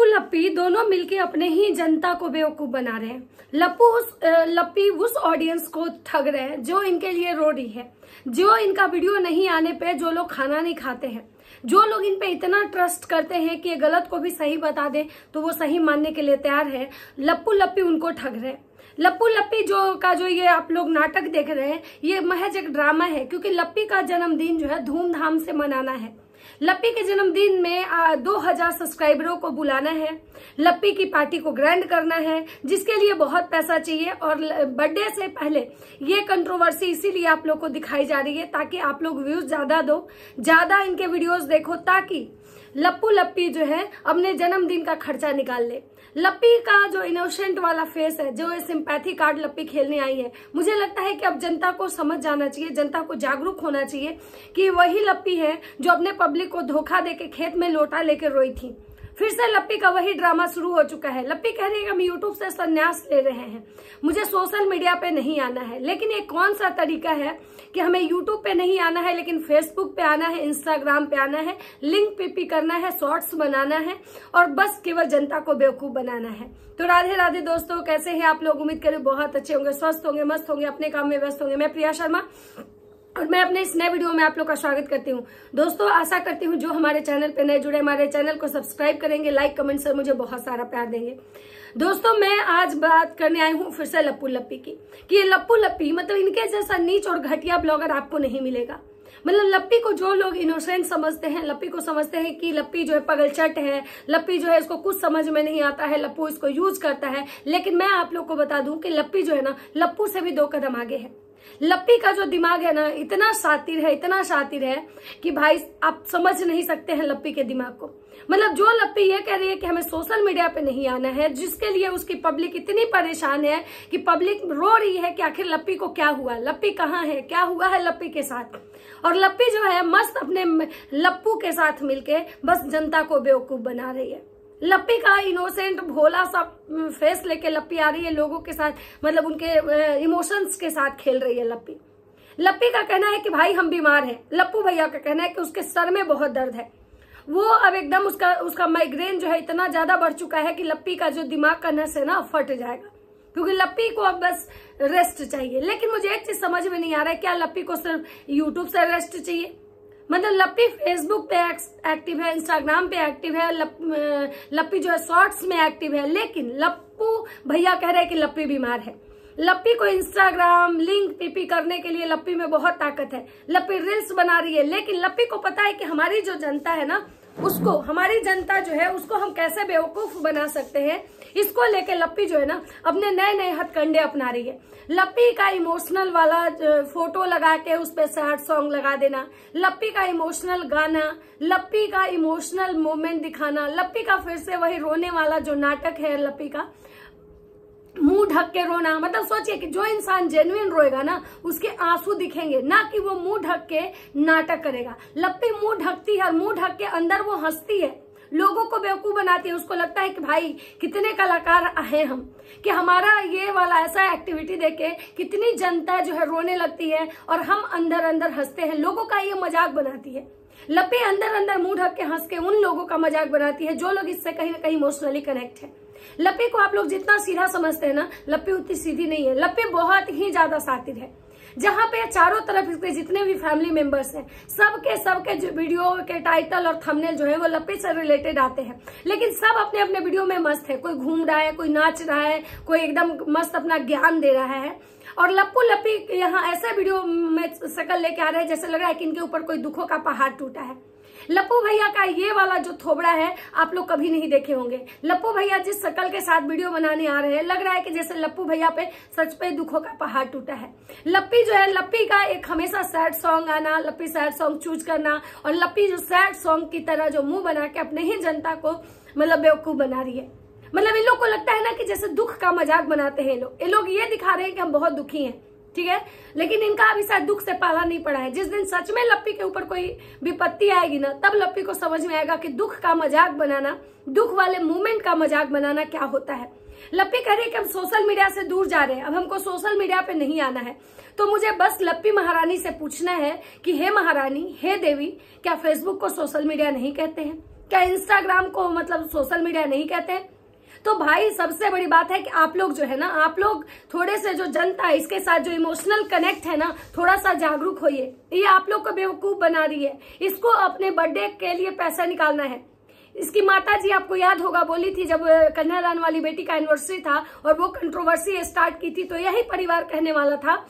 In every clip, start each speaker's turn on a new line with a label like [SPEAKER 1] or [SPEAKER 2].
[SPEAKER 1] लप्पू लप्पी दोनों मिलके अपने ही जनता को बेवकूफ बना रहे हैं। लप्पी उस ऑडियंस को ठग रहे हैं जो इनके लिए रो रही है, जो इनका वीडियो नहीं आने पे जो लोग खाना नहीं खाते हैं, जो लोग इन पे इतना ट्रस्ट करते हैं कि ये गलत को भी सही बता दे तो वो सही मानने के लिए तैयार है। लप्पू लप्पी उनको ठग रहे हैं। लप्पू लप्पी जो ये आप लोग नाटक देख रहे हैं, ये महज एक ड्रामा है, क्योंकि लप्पी का जन्मदिन जो है धूमधाम से मनाना है। लप्पी के जन्मदिन में 2000 सब्सक्राइबरों को बुलाना है, लप्पी की पार्टी को ग्रैंड करना है, जिसके लिए बहुत पैसा चाहिए। और बर्थडे से पहले ये कंट्रोवर्सी इसीलिए आप लोग को दिखाई जा रही है ताकि आप लोग व्यूज ज्यादा दो, ज्यादा इनके वीडियोस देखो, ताकि लप्पू लप्पी जो है अपने जन्मदिन का खर्चा निकाल ले। लप्पी का जो इनोसेंट वाला फेस है, जो सिंपैथी कार्ड लप्पी खेलने आई है, मुझे लगता है कि अब जनता को समझ जाना चाहिए, जनता को जागरूक होना चाहिए कि वही लप्पी है जो अपने पब्लिक को धोखा देके खेत में लोटा लेके रोई थी। फिर से लप्पी का वही ड्रामा शुरू हो चुका है। लप्पी कह रही है कि हम यूट्यूब से संन्यास ले रहे हैं, मुझे सोशल मीडिया पे नहीं आना है। लेकिन ये कौन सा तरीका है कि हमें यूट्यूब पे नहीं आना है लेकिन फेसबुक पे आना है, इंस्टाग्राम पे आना है, लिंक पीपी करना है, शॉर्ट्स बनाना है और बस केवल जनता को बेवकूफ बनाना है। तो राधे राधे दोस्तों, कैसे हैं आप लोग? उम्मीद करें बहुत अच्छे होंगे, स्वस्थ होंगे, मस्त होंगे, अपने काम में व्यस्त होंगे। मैं प्रिया शर्मा और मैं अपने इस नए वीडियो में आप लोग का स्वागत करती हूँ। दोस्तों आशा करती हूँ जो हमारे चैनल पे नए जुड़े हमारे चैनल को सब्सक्राइब करेंगे, लाइक कमेंट से मुझे बहुत सारा प्यार देंगे। दोस्तों मैं आज बात करने आई हूँ फिर से लप्पू लप्पी की, कि ये लप्पू लप्पी मतलब इनके जैसा नीच और घटिया ब्लॉगर आपको नहीं मिलेगा। मतलब लप्पी को जो लोग इनोसेंट समझते हैं, लप्पी को समझते हैं कि लप्पी जो है पगलचट है, लप्पी जो है इसको कुछ समझ में नहीं आता है, लप्पू इसको यूज करता है। लेकिन मैं आप लोग को बता दूं कि लप्पी जो है ना, लप्पू से भी 2 कदम आगे है। लप्पी का जो दिमाग है ना, इतना शातिर है कि भाई आप समझ नहीं सकते हैं लप्पी के दिमाग को। मतलब जो लप्पी ये कह रही है कि हमें सोशल मीडिया पे नहीं आना है, जिसके लिए उसकी पब्लिक इतनी परेशान है कि पब्लिक रो रही है कि आखिर लप्पी को क्या हुआ, लप्पी कहाँ है, क्या हुआ है लप्पी के साथ। और लप्पी जो है मस्त अपने लप्पू के साथ मिलके बस जनता को बेवकूफ बना रही है। लप्पी का इनोसेंट भोला सा फेस लेके लप्पी आ रही है लोगों के साथ, मतलब उनके इमोशंस के साथ खेल रही है लप्पी। लप्पी का कहना है कि भाई हम बीमार हैं। लप्पू भैया का कहना है कि उसके सर में बहुत दर्द है। वो अब एकदम उसका माइग्रेन जो है इतना ज्यादा बढ़ चुका है कि लप्पी का जो दिमाग का नस है ना फट जाएगा, क्योंकि लप्पी को अब बस रेस्ट चाहिए। लेकिन मुझे एक चीज समझ में नहीं आ रहा है, क्या लप्पी को सिर्फ यूट्यूब से रेस्ट चाहिए? मतलब लप्पी फेसबुक पे एक्टिव है, इंस्टाग्राम पे एक्टिव है, लप्पी जो है शॉर्ट्स में एक्टिव है, लेकिन लप्पू भैया कह रहे हैं कि लप्पी बीमार है। लप्पी को इंस्टाग्राम लिंक पीपी करने के लिए लप्पी में बहुत ताकत है, लप्पी रील्स बना रही है। लेकिन लप्पी को पता है कि हमारी जो जनता है ना, उसको हमारी जनता जो है उसको हम कैसे बेवकूफ बना सकते हैं, इसको लेके लप्पी जो है ना अपने नए नए हथकंडे अपना रही है। लप्पी का इमोशनल वाला फोटो लगा के उस पे सैड सॉन्ग लगा देना, लप्पी का इमोशनल गाना, लप्पी का इमोशनल मोमेंट दिखाना, लप्पी का फिर से वही रोने वाला जो नाटक है, लप्पी का मुंह ढक के रोना। मतलब सोचिए कि जो इंसान जेन्युइन रोएगा ना, उसके आंसू दिखेंगे, ना कि वो मुंह ढक के नाटक करेगा। लप्पी मुंह ढकती है और मुंह ढक के अंदर वो हंसती है, लोगों को बेवकूफ बनाती है। उसको लगता है कि भाई कितने कलाकार हैं हम, कि हमारा ये वाला ऐसा एक्टिविटी देख के कितनी जनता जो है रोने लगती है और हम अंदर अंदर हंसते हैं। लोगों का ये मजाक बनाती है। लप्पी अंदर अंदर मुंह ढक के हंस के उन लोगों का मजाक बनाती है जो लोग इससे कहीं ना कहीं इमोशनली कनेक्ट है। लप्पी को आप लोग जितना सीधा समझते हैं ना, लप्पी उतनी सीधी नहीं है। लप्पी बहुत ही ज्यादा शातिर है। जहां पे चारों तरफ इसके जितने भी फैमिली मेंबर्स हैं, सबके जो वीडियो के टाइटल और थंबनेल जो है वो लप्पी से रिलेटेड आते हैं। लेकिन सब अपने अपने वीडियो में मस्त है, कोई घूम रहा है, कोई नाच रहा है, कोई एकदम मस्त अपना ज्ञान दे रहा है। और लप्पी यहाँ ऐसे वीडियो में शक्ल लेके आ रहे हैं जैसे लग रहा है कि इनके ऊपर कोई दुखों का पहाड़ टूटा है। लप्पू भैया का ये वाला जो थोबड़ा है आप लोग कभी नहीं देखे होंगे। लप्पू भैया जिस शक्ल के साथ वीडियो बनाने आ रहे हैं, लग रहा है कि जैसे लप्पू भैया पे सच पे दुखों का पहाड़ टूटा है। लप्पी जो है, लप्पी का एक हमेशा सैड सॉन्ग आना, लप्पी सैड सॉन्ग चूज करना, और लप्पी जो सैड सॉन्ग की तरह जो मुंह बना के अपने ही जनता को मतलब बेवकूफ बना रही है। मतलब इन लोग को लगता है ना कि जैसे दुख का मजाक बनाते हैं ये लोग ये दिखा रहे हैं कि हम बहुत दुखी हैं, ठीक है। लेकिन इनका अभी शायद दुख से पाला नहीं पड़ा है। जिस दिन सच में लप्पी के ऊपर कोई विपत्ति आएगी ना, तब लप्पी को समझ में आएगा कि दुख का मजाक बनाना, दुख वाले मूवमेंट का मजाक बनाना क्या होता है। लप्पी कह रही है कि हम सोशल मीडिया से दूर जा रहे हैं, अब हमको सोशल मीडिया पे नहीं आना है। तो मुझे बस लप्पी महारानी से पूछना है कि हे महारानी, हे देवी, क्या फेसबुक को सोशल मीडिया नहीं कहते हैं? क्या इंस्टाग्राम को मतलब सोशल मीडिया नहीं कहते? तो भाई सबसे बड़ी बात है कि आप लोग जो है ना, आप लोग थोड़े से जो जनता है इसके साथ जो इमोशनल कनेक्ट है ना, थोड़ा सा जागरूक होइए। ये आप लोग को बेवकूफ बना रही है। इसको अपने बर्थडे के लिए पैसा निकालना है। इसकी माता जी आपको याद होगा बोली थी जब कन्हैया लाल वाली बेटी का एनिवर्सरी था और वो कंट्रोवर्सी स्टार्ट की थी, तो यही परिवार कहने वाला था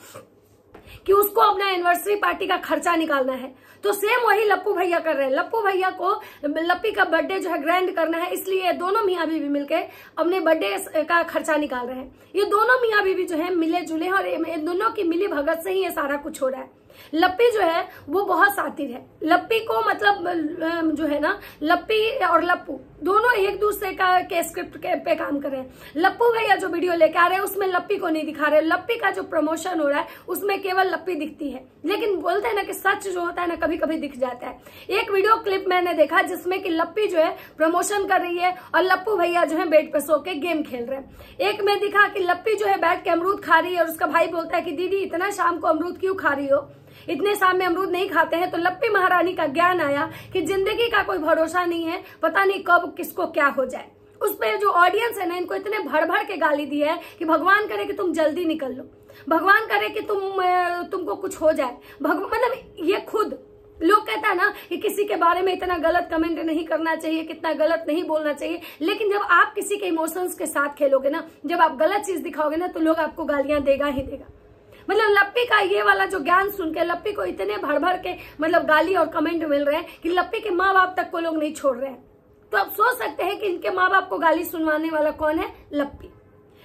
[SPEAKER 1] कि उसको अपना एनिवर्सरी पार्टी का खर्चा निकालना है। तो सेम वही लप्पू भैया कर रहे हैं। लप्पू भैया को लप्पी का बर्थडे जो है ग्रैंड करना है, इसलिए दोनों मियाँ बीवी मिलके अपने बर्थडे का खर्चा निकाल रहे हैं। ये दोनों मियाँ बीवी जो है मिले जुले हैं और इन दोनों की मिली भगत से ही ये सारा कुछ हो रहा है। लप्पी जो है वो बहुत शातिर है। लप्पी को मतलब जो है ना, लप्पी और लप्पू दोनों एक दूसरे के स्क्रिप्ट पे काम कर रहे हैं। लप्पू भैया जो वीडियो लेके आ रहे हैं उसमें लप्पी को नहीं दिखा रहे। लप्पी का जो प्रमोशन हो रहा है उसमें केवल लप्पी दिखती है, लेकिन बोलते हैं ना कि सच जो होता है ना कभी कभी दिख जाता है। एक वीडियो क्लिप मैंने देखा जिसमें कि लप्पी जो है प्रमोशन कर रही है और लप्पू भैया जो है बेड पे सो के गेम खेल रहे हैं। एक में दिखा कि लप्पी जो है बैठ के अमरूद खा रही है और उसका भाई बोलता है कि दीदी इतना शाम को अमरूद क्यों खा रही हो, इतने शाम में अमरूद नहीं खाते हैं। तो लप्पी महारानी का ज्ञान आया कि जिंदगी का कोई भरोसा नहीं है, पता नहीं कब किसको क्या हो जाए। उस पे जो ऑडियंस है ना, इनको इतने भर भर के गाली दी है कि भगवान करे कि तुम जल्दी निकल लो, भगवान करे कि तुमको कुछ हो जाए। मतलब ये खुद लोग कहता है ना कि किसी के बारे में इतना गलत कमेंट नहीं करना चाहिए, कितना गलत नहीं बोलना चाहिए, लेकिन जब आप किसी के इमोशंस के साथ खेलोगे ना, जब आप गलत चीज दिखाओगे ना, तो लोग आपको गालियां देगा ही देगा। मतलब लप्पी का ये वाला जो ज्ञान सुन के लप्पी को इतने भर भर के मतलब गाली और कमेंट मिल रहे हैं कि लप्पी के माँ बाप तक को लोग नहीं छोड़ रहे हैं। तो आप सोच सकते हैं कि इनके माँ बाप को गाली सुनवाने वाला कौन है? लप्पी।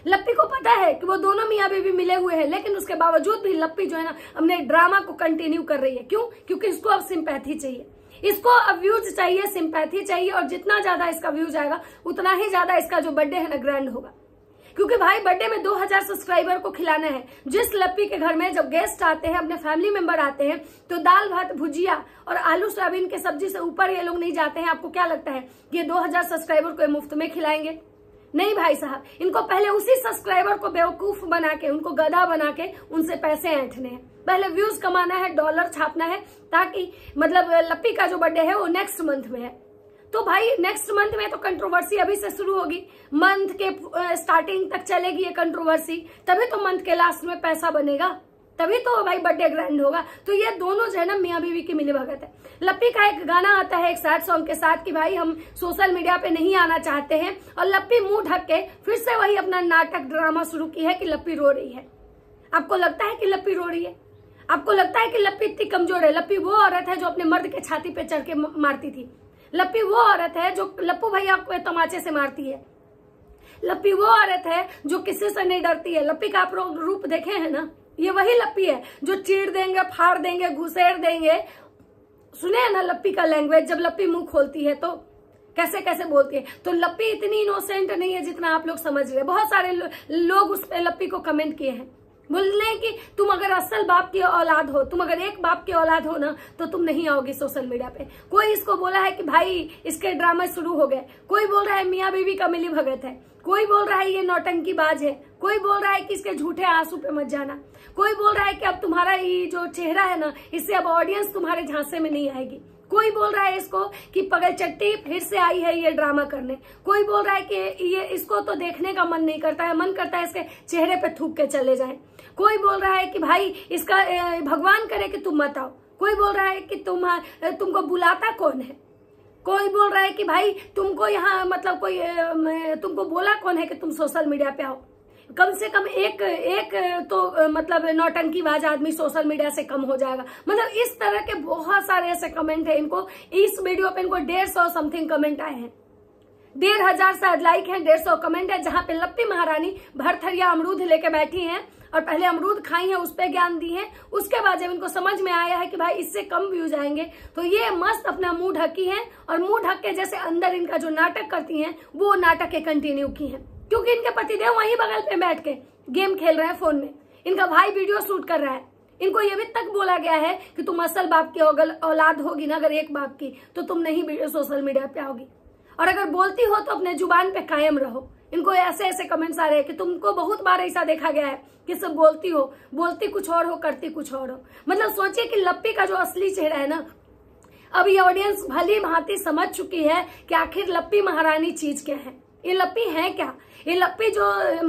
[SPEAKER 1] लप्पी को पता है कि वो दोनों मियाँ बीवी मिले हुए हैं, लेकिन उसके बावजूद भी लप्पी जो है ना अपने ड्रामा को कंटिन्यू कर रही है। क्यों? क्योंकि इसको अब सिंपैथी चाहिए, इसको अब व्यूज चाहिए, सिंपैथी चाहिए, और जितना ज्यादा इसका व्यूज आएगा उतना ही ज्यादा इसका जो बर्थडे है ना ग्रैंड होगा। क्योंकि भाई बर्थडे में 2000 सब्सक्राइबर को खिलाना है। जिस लप्पी के घर में जब गेस्ट आते हैं, अपने फैमिली मेंबर आते हैं, तो दाल भात भुजिया और आलू सोयाबीन के सब्जी से ऊपर ये लोग नहीं जाते हैं। आपको क्या लगता है कि 2000 सब्सक्राइबर को मुफ्त में खिलाएंगे? नहीं भाई साहब, इनको पहले उसी सब्सक्राइबर को बेवकूफ बना के, उनको गधा बना के उनसे पैसे ऐंठने हैं। पहले व्यूज कमाना है, डॉलर छापना है, ताकि मतलब लप्पी का जो बर्थडे है वो नेक्स्ट मंथ में है। तो भाई नेक्स्ट मंथ में तो कंट्रोवर्सी अभी से शुरू होगी, मंथ के स्टार्टिंग तक चलेगी ये कंट्रोवर्सी, तभी तो मंथ के लास्ट में पैसा बनेगा, तभी तो भाई बर्थडे ग्रैंड होगा। तो ये दोनों जो है ना मियाँ बीवी की मिली भगत है। लप्पी का एक गाना आता है एक सैड सॉन्ग के साथ कि भाई हम सोशल मीडिया पे नहीं आना चाहते हैं, और लप्पी मुंह ढक के फिर से वही अपना नाटक ड्रामा शुरू की है कि लप्पी रो रही है। आपको लगता है कि लप्पी रो रही है? आपको लगता है कि लप्पी इतनी कमजोर है? लप्पी वो औरत है जो अपने मर्द के छाती पे चढ़ के मारती थी। लप्पी वो औरत है जो लप्पू भैया को तमाचे से मारती है। लप्पी वो औरत है जो किसी से नहीं डरती है। लप्पी का आप रूप देखे हैं ना, ये वही लप्पी है जो चीर देंगे, फाड़ देंगे, घुसेड़ देंगे। सुने हैं ना लप्पी का लैंग्वेज, जब लप्पी मुंह खोलती है तो कैसे कैसे बोलती है। तो लप्पी इतनी इनोसेंट नहीं है जितना आप लोग समझ रहे हैं। बहुत सारे लोग उस पे लप्पी को कमेंट किए हैं, बोलने कि तुम अगर असल बाप की औलाद हो, तुम अगर एक बाप की औलाद हो ना, तो तुम नहीं आओगी सोशल मीडिया पे। कोई इसको बोला है कि भाई इसके ड्रामा शुरू हो गए, कोई बोल रहा है मियाँ बीवी का मिली भगत है, कोई बोल रहा है ये नौटंकीबाज है, कोई बोल रहा है कि इसके झूठे आंसू पे मत जाना, कोई बोल रहा है कि अब तुम्हारा ये जो चेहरा है ना, इससे अब ऑडियंस तुम्हारे झांसे में नहीं आएगी, कोई बोल रहा है इसको कि पगल चट्टी फिर से आई है ये ड्रामा करने, कोई बोल रहा है कि ये इसको तो देखने का मन नहीं करता है, मन करता है इसके चेहरे पे थूक के चले जाएं, कोई बोल रहा है कि भाई इसका भगवान करे कि तुम मत आओ, कोई बोल रहा है कि तुमको बुलाता कौन है, कोई बोल रहा है कि भाई तुमको यहाँ मतलब कोई तुमको बोला कौन है कि तुम सोशल मीडिया पे आओ। कम से कम एक तो मतलब नौटंकीबाज आदमी सोशल मीडिया से कम हो जाएगा। मतलब इस तरह के बहुत सारे ऐसे कमेंट है। इनको इस वीडियो पे इनको 150 समथिंग कमेंट आए हैं, 1500 शायद लाइक है, 150 कमेंट है, जहां पे लप्पी महारानी भरथरिया अमरूद लेके बैठी हैं और पहले अमरूद खाई है, उस पे ज्ञान दी है। उसके बाद जब इनको समझ में आया है कि भाई इससे कम व्यूज आएंगे, तो ये मस्त अपना मुंह ढकी है और मुंह ढक के जैसे अंदर इनका जो नाटक करती हैं वो नाटक के कंटिन्यू की है। क्योंकि इनके पतिदेव वहीं बगल पे बैठ के गेम खेल रहे हैं फोन में, इनका भाई वीडियो शूट कर रहा है। इनको ये भी तक बोला गया है कि तुम असल बाप की औलाद होगी ना, अगर एक बाप की, तो तुम नहीं सोशल मीडिया पे आओगी, और अगर बोलती हो तो अपने जुबान पे कायम रहो। इनको ऐसे ऐसे कमेंट्स आ रहे हैं कि तुमको बहुत बार ऐसा देखा गया है कि सब बोलती हो, बोलती कुछ और हो, करती कुछ और हो। मतलब सोचिए कि लप्पी का जो असली चेहरा है ना, अब ये ऑडियंस भली भांति समझ चुकी है कि आखिर लप्पी महारानी चीज क्या है। ये लप्पी है क्या? ये लप्पी जो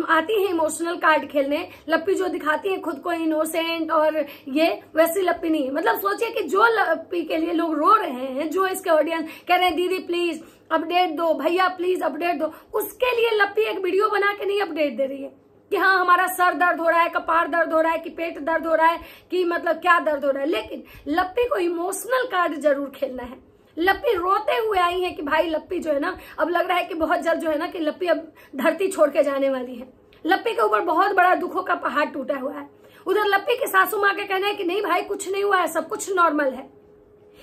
[SPEAKER 1] आती है इमोशनल कार्ड खेलने, लप्पी जो दिखाती है खुद को इनोसेंट और ये वैसी लप्पी नहीं है। मतलब सोचिए कि जो लप्पी के लिए लोग रो रहे हैं, जो इसके ऑडियंस कह रहे हैं दीदी प्लीज अपडेट दो, भैया प्लीज अपडेट दो, उसके लिए लप्पी एक वीडियो बना के नहीं अपडेट दे रही है कि हाँ हमारा सर दर्द हो रहा है, कपार दर्द हो रहा है, कि पेट दर्द हो रहा है, कि मतलब क्या दर्द हो रहा है। लेकिन लप्पी को इमोशनल कार्ड जरूर खेलना है। लप्पी रोते हुए आई है कि भाई लप्पी जो है ना, अब लग रहा है कि बहुत जल्द जो है ना कि लप्पी अब धरती छोड़ के जाने वाली है। लप्पी के ऊपर बहुत बड़ा दुखों का पहाड़ टूटा हुआ है। उधर लप्पी की सासू माँ का कहना है कि नहीं भाई कुछ नहीं हुआ है, सब कुछ नॉर्मल है।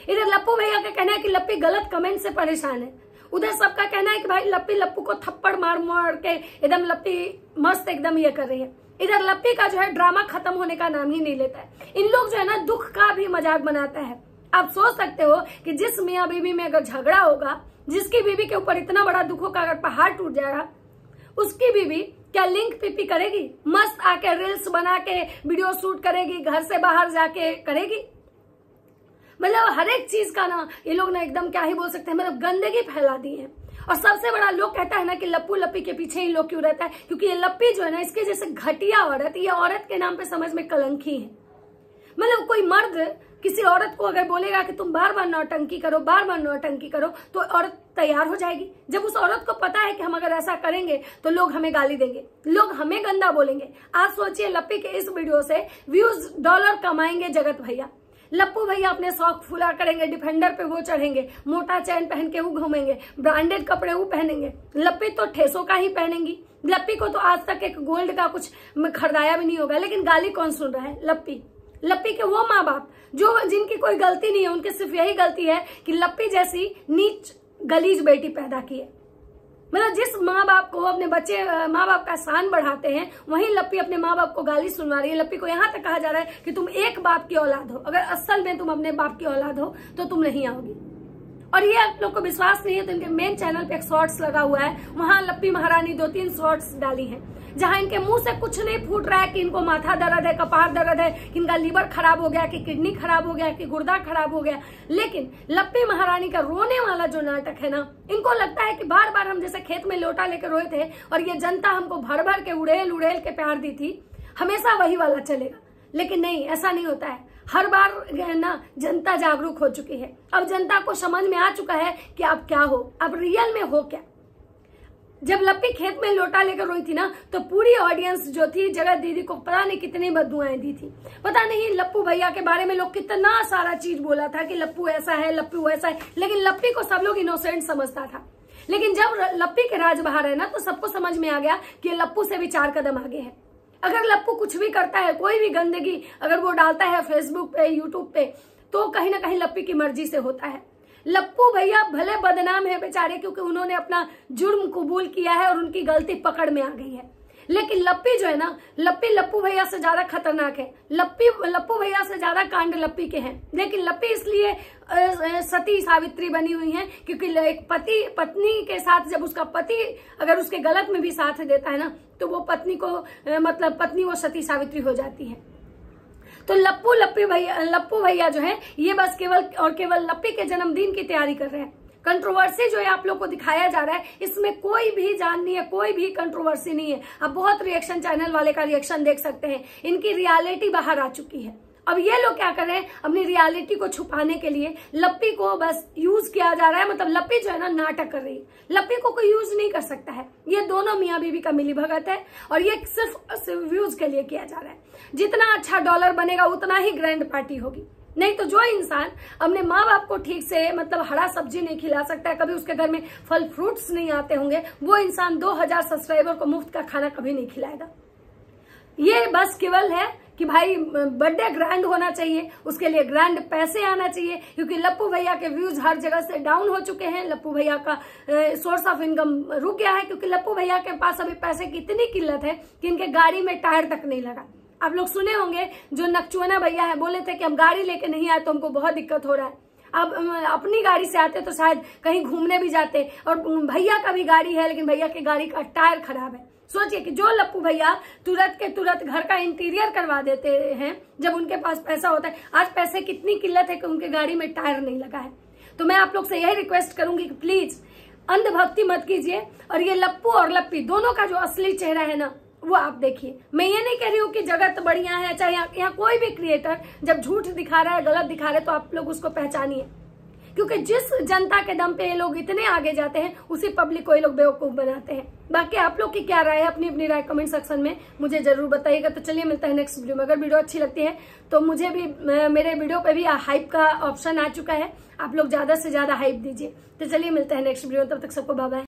[SPEAKER 1] इधर लप्पू भैया का कहना है कि लप्पी गलत कमेंट से परेशान है। उधर सबका कहना है कि भाई लप्पी लप्पू को थप्पड़ मार मार के एकदम लप्पी मस्त एकदम ये कर रही है। इधर लप्पी का जो है ड्रामा खत्म होने का नाम ही नहीं लेता है। इन लोग जो है ना दुख का भी मजाक बनाता है। आप सोच सकते हो कि जिस मियाँ बीवी में अगर झगड़ा होगा, जिसकी बीवी के ऊपर इतना बड़ा दुखों का अगर पहाड़ टूट जाएगा, उसकी बीवी क्या लिंक पीपी करेगी? मस्त आके रील्स बना के वीडियो शूट करेगी, घर से बाहर जाके करेगी। मतलब हर एक चीज का ना ये लोग ना एकदम क्या ही बोल सकते हैं, मतलब गंदगी फैला दी है। और सबसे बड़ा लोग कहता है ना कि लप्पू लप्पी के पीछे ही लोग क्यों रहता है, क्योंकि ये लप्पी जो है ना इसके जैसे घटिया औरत, ये औरत के नाम पे समझ में कलंकी है। मतलब कोई मर्द किसी औरत को अगर बोलेगा कि तुम बार बार नौटंकी करो, बार बार नौटंकी करो, तो औरत तैयार हो जाएगी। जब उस औरत को पता है कि हम अगर ऐसा करेंगे तो लोग हमें गाली देंगे, लोग हमें गंदा बोलेंगे। आज सोचिए लप्पी के इस वीडियो से व्यूज डॉलर कमाएंगे जगत भैया। लप्पू भैया अपने शौक फुला करेंगे, डिफेंडर पे वो चढ़ेंगे, मोटा चैन पहन के वो घूमेंगे, ब्रांडेड कपड़े वो पहनेंगे। लप्पी तो ठेसों का ही पहनेंगी। लप्पी को तो आज तक एक गोल्ड का कुछ खरीदाया भी नहीं होगा। लेकिन गाली कौन सुन रहा है? लप्पी। लप्पी के वो माँ बाप जो जिनकी कोई गलती नहीं है, उनकी सिर्फ यही गलती है कि लप्पी जैसी नीच गलीज बेटी पैदा की है। मतलब जिस माँ बाप को अपने बच्चे माँ बाप का शान बढ़ाते हैं, वहीं लप्पी अपने माँ बाप को गाली सुनवा रही है। लप्पी को यहाँ तक कहा जा रहा है कि तुम एक बाप की औलाद हो, अगर असल में तुम अपने बाप की औलाद हो तो तुम नहीं आओगी। और ये आप लोग को विश्वास नहीं है तो इनके मेन चैनल पे एक शॉर्ट्स लगा हुआ है, वहां लप्पी महारानी 2-3 शॉर्ट्स डाली हैं, जहां इनके मुंह से कुछ नहीं फूट रहा है कि इनको माथा दर्द है, कपार दर्द है, कि इनका लीवर खराब हो गया, कि किडनी खराब हो गया, कि गुर्दा खराब हो गया। लेकिन लप्पी महारानी का रोने वाला जो नाटक है ना, इनको लगता है कि बार बार हम जैसे खेत में लोटा लेकर रोए थे और ये जनता हमको भर भर के उड़ेल उड़ेल के प्यार दी थी, हमेशा वही वाला चलेगा। लेकिन नहीं, ऐसा नहीं होता है। हर बार ना जनता जागरूक हो चुकी है। अब जनता को समझ में आ चुका है कि आप क्या हो, आप रियल में हो क्या। जब लप्पी खेत में लोटा लेकर रोई थी ना, तो पूरी ऑडियंस जो थी जगत दीदी को पता नहीं कितनी बददुआएं दी थी। पता नहीं लप्पू भैया के बारे में लोग कितना सारा चीज बोला था कि लप्पू ऐसा है, लप्पू वैसा है। लेकिन लप्पी को सब लोग इनोसेंट समझता था। लेकिन जब लप्पी के राज बाहर है ना, तो सबको समझ में आ गया कि लप्पू से भी 4 कदम आगे है। अगर लप्पू कुछ भी करता है, कोई भी गंदगी अगर वो डालता है फेसबुक पे, यूट्यूब पे, तो कहीं ना कहीं लप्पी की मर्जी से होता है। लप्पू भैया भले बदनाम है बेचारे, क्योंकि उन्होंने अपना जुर्म कबूल किया है और उनकी गलती पकड़ में आ गई है। लेकिन लप्पी जो है ना, लप्पी लप्पू भैया से ज्यादा खतरनाक है। लप्पू भैया से ज्यादा कांड लप्पी के हैं। लेकिन लप्पी इसलिए सती सावित्री बनी हुई है क्योंकि एक पत्नी के साथ जब उसका पति अगर उसके गलत में भी साथ देता है ना, तो वो पत्नी को मतलब पत्नी वो सती सावित्री हो जाती है। तो लप्पू भैया जो है ये बस केवल और केवल लप्पी के जन्मदिन की तैयारी कर रहे हैं। कंट्रोवर्सी जो है आप लोग को दिखाया जा रहा है, इसमें कोई भी जान नहीं है, कोई भी कंट्रोवर्सी नहीं है। आप बहुत रिएक्शन चैनल वाले का रिएक्शन देख सकते हैं। इनकी रियलिटी बाहर आ चुकी है। अब ये लोग क्या कर रहे हैं, अपनी रियलिटी को छुपाने के लिए लप्पी को बस यूज किया जा रहा है। मतलब लप्पी जो है ना नाटक कर रही है। लप्पी को कोई यूज नहीं कर सकता है। ये दोनों मियाँ बीवी का मिली भगत है और ये सिर्फ व्यूज के लिए किया जा रहा है। जितना अच्छा डॉलर बनेगा उतना ही ग्रैंड पार्टी होगी। नहीं तो जो इंसान अपने माँ बाप को ठीक से मतलब हरा सब्जी नहीं खिला सकता है, कभी उसके घर में फल फ्रूट्स नहीं आते होंगे, वो इंसान 2000 सब्सक्राइबर को मुफ्त का खाना कभी नहीं खिलाएगा। ये बस केवल है कि भाई बर्थडे ग्रैंड होना चाहिए, उसके लिए ग्रैंड पैसे आना चाहिए। क्योंकि लप्पू भैया के व्यूज हर जगह से डाउन हो चुके हैं। लप्पू भैया का सोर्स ऑफ इनकम रुक गया है, क्योंकि लप्पू भैया के पास अभी पैसे की इतनी किल्लत है कि इनके गाड़ी में टायर तक नहीं लगा। आप लोग सुने होंगे जो नकचुआना भैया है, बोले थे कि हम गाड़ी लेके नहीं आए तो हमको बहुत दिक्कत हो रहा है। अब अपनी गाड़ी से आते तो शायद कहीं घूमने भी जाते। और भैया का भी गाड़ी है, लेकिन भैया की गाड़ी का टायर खराब है। सोचिए कि जो लप्पू भैया तुरंत के तुरंत घर का इंटीरियर करवा देते हैं जब उनके पास पैसा होता है, आज पैसे कितनी किल्लत है कि उनके गाड़ी में टायर नहीं लगा है। तो मैं आप लोग से यही रिक्वेस्ट करूंगी कि प्लीज अंधभक्ति मत कीजिए और ये लप्पू और लप्पी दोनों का जो असली चेहरा है ना वो आप देखिए। मैं ये नहीं कह रही हूँ कि जगत बढ़िया है, चाहे यहाँ कोई भी क्रिएटर जब झूठ दिखा रहा है, गलत दिखा रहा है, तो आप लोग उसको पहचानिए, क्योंकि जिस जनता के दम पे ये लोग इतने आगे जाते हैं उसी पब्लिक को ये लोग बेवकूफ बनाते हैं। बाकी आप लोग की क्या राय है, अपनी अपनी राय कमेंट सेक्शन में मुझे जरूर बताइएगा। तो चलिए मिलता है नेक्स्ट वीडियो में। अगर वीडियो अच्छी लगती है तो मुझे भी, मेरे वीडियो पे भी हाइप का ऑप्शन आ चुका है, आप लोग ज्यादा से ज्यादा हाइप दीजिए। तो चलिए मिलते हैं नेक्स्ट वीडियो, तब तक सबको बाय बाय।